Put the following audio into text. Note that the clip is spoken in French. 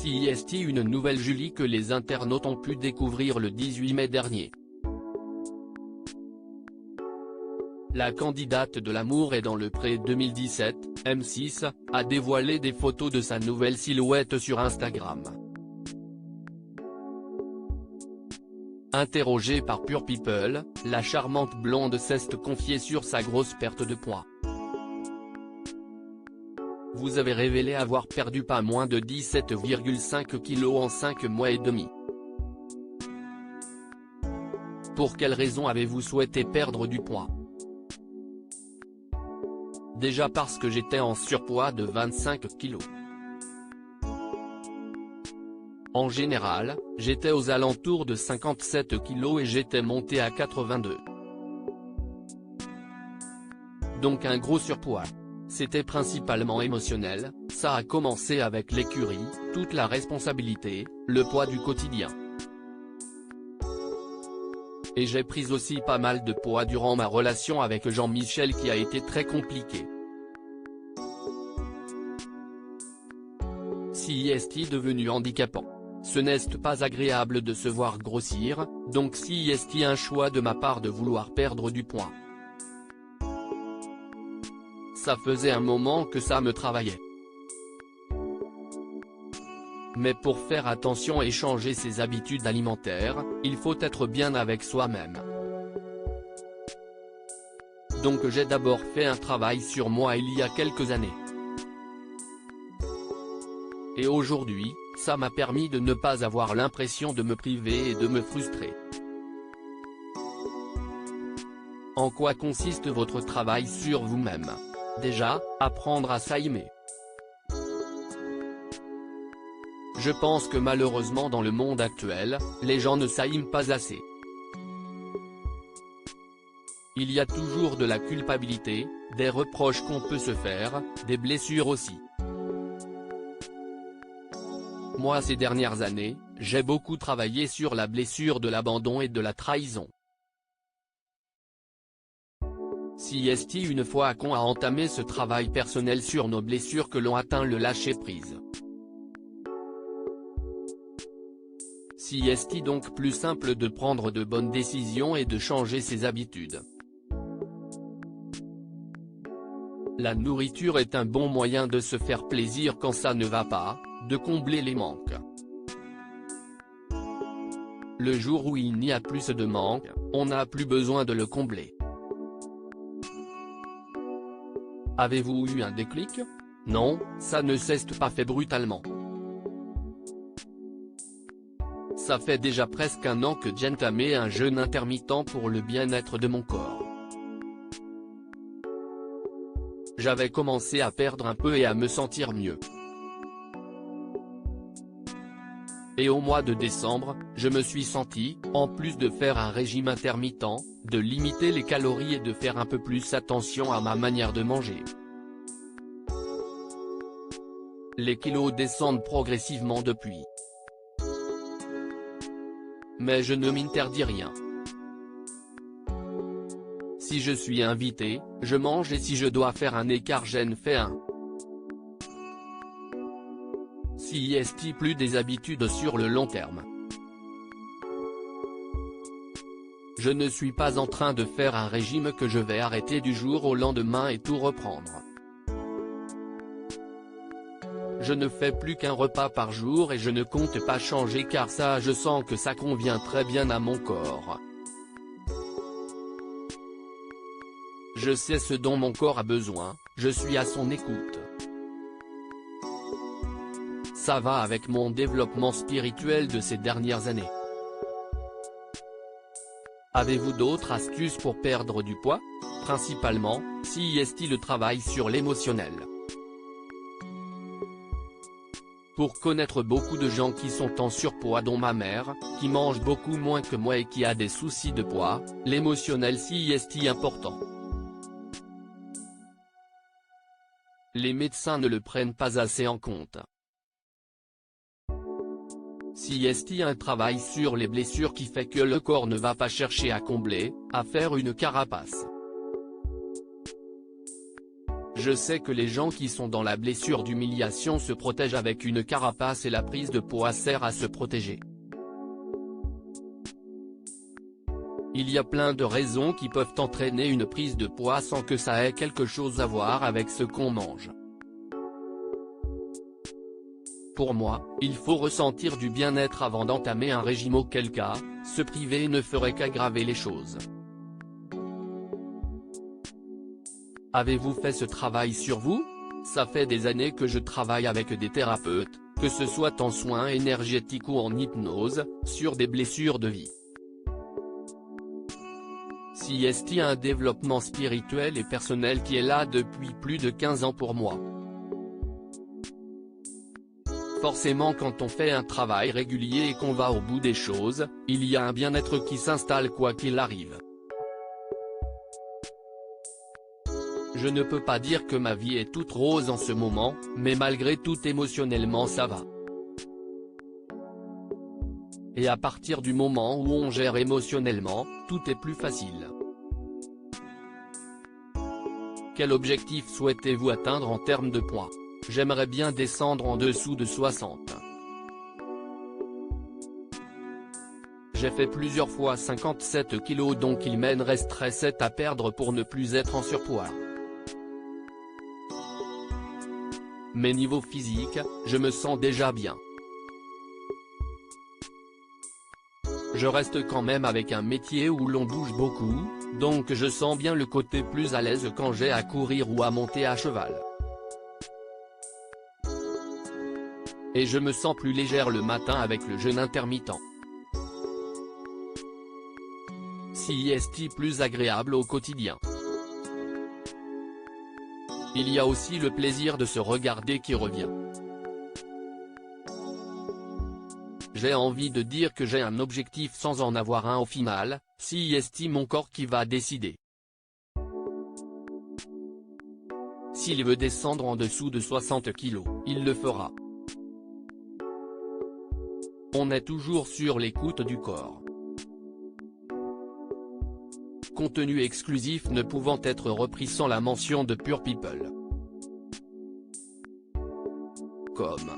CIST, une nouvelle Julie que les internautes ont pu découvrir le 18 mai dernier. La candidate de l'amour est dans le pré 2017, M6, a dévoilé des photos de sa nouvelle silhouette sur Instagram. Interrogée par Pure People, la charmante blonde s'est confiée sur sa grosse perte de poids. Vous avez révélé avoir perdu pas moins de 17,5 kg en 5 mois et demi. Pour quelle raison avez-vous souhaité perdre du poids? Déjà parce que j'étais en surpoids de 25 kg. En général, j'étais aux alentours de 57 kg et j'étais monté à 82. Donc un gros surpoids. C'était principalement émotionnel, ça a commencé avec l'écurie, toute la responsabilité, le poids du quotidien. Et j'ai pris aussi pas mal de poids durant ma relation avec Jean-Michel qui a été très compliquée. CIST devenu handicapant. Ce n'est pas agréable de se voir grossir, donc CIST un choix de ma part de vouloir perdre du poids. Ça faisait un moment que ça me travaillait. Mais pour faire attention et changer ses habitudes alimentaires, il faut être bien avec soi-même. Donc j'ai d'abord fait un travail sur moi il y a quelques années. Et aujourd'hui, ça m'a permis de ne pas avoir l'impression de me priver et de me frustrer. En quoi consiste votre travail sur vous-même? Déjà, apprendre à s'aimer. Je pense que malheureusement dans le monde actuel, les gens ne s'aiment pas assez. Il y a toujours de la culpabilité, des reproches qu'on peut se faire, des blessures aussi. Moi ces dernières années, j'ai beaucoup travaillé sur la blessure de l'abandon et de la trahison. CIST une fois qu'on a entamé ce travail personnel sur nos blessures que l'on atteint le lâcher-prise. CIST donc plus simple de prendre de bonnes décisions et de changer ses habitudes. La nourriture est un bon moyen de se faire plaisir quand ça ne va pas, de combler les manques. Le jour où il n'y a plus de manque, on n'a plus besoin de le combler. Avez-vous eu un déclic? Non, ça ne s'est pas fait brutalement. Ça fait déjà presque un an que j'ai entamé un jeûne intermittent pour le bien-être de mon corps. J'avais commencé à perdre un peu et à me sentir mieux. Et au mois de décembre, je me suis senti, en plus de faire un régime intermittent, de limiter les calories et de faire un peu plus attention à ma manière de manger. Les kilos descendent progressivement depuis. Mais je ne m'interdis rien. Si je suis invité, je mange et si je dois faire un écart j'en fais un. CIST plus des habitudes sur le long terme. Je ne suis pas en train de faire un régime que je vais arrêter du jour au lendemain et tout reprendre. Je ne fais plus qu'un repas par jour et je ne compte pas changer car ça je sens que ça convient très bien à mon corps. Je sais ce dont mon corps a besoin, je suis à son écoute. Ça va avec mon développement spirituel de ces dernières années. Avez-vous d'autres astuces pour perdre du poids? Principalement, CIST le travail sur l'émotionnel. Pour connaître beaucoup de gens qui sont en surpoids dont ma mère, qui mange beaucoup moins que moi et qui a des soucis de poids, l'émotionnel CIST important. Les médecins ne le prennent pas assez en compte. CIST un travail sur les blessures qui fait que le corps ne va pas chercher à combler, à faire une carapace. Je sais que les gens qui sont dans la blessure d'humiliation se protègent avec une carapace et la prise de poids sert à se protéger. Il y a plein de raisons qui peuvent entraîner une prise de poids sans que ça ait quelque chose à voir avec ce qu'on mange. Pour moi, il faut ressentir du bien-être avant d'entamer un régime, auquel cas, se priver ne ferait qu'aggraver les choses. Avez-vous fait ce travail sur vous? Ça fait des années que je travaille avec des thérapeutes, que ce soit en soins énergétiques ou en hypnose, sur des blessures de vie. CIST a un développement spirituel et personnel qui est là depuis plus de 15 ans pour moi. Forcément, quand on fait un travail régulier et qu'on va au bout des choses, il y a un bien-être qui s'installe quoi qu'il arrive. Je ne peux pas dire que ma vie est toute rose en ce moment, mais malgré tout émotionnellement ça va. Et à partir du moment où on gère émotionnellement, tout est plus facile. Quel objectif souhaitez-vous atteindre en termes de poids? J'aimerais bien descendre en dessous de 60. J'ai fait plusieurs fois 57 kg, donc il m'en resterait 7 à perdre pour ne plus être en surpoids. Mais niveau physique, je me sens déjà bien. Je reste quand même avec un métier où l'on bouge beaucoup, donc je sens bien le côté plus à l'aise quand j'ai à courir ou à monter à cheval. Et je me sens plus légère le matin avec le jeûne intermittent. CIST plus agréable au quotidien. Il y a aussi le plaisir de se regarder qui revient. J'ai envie de dire que j'ai un objectif sans en avoir un au final, CIST mon corps qui va décider. S'il veut descendre en dessous de 60 kg, il le fera. On est toujours sur l'écoute du corps. Contenu exclusif ne pouvant être repris sans la mention de Pure People. Comme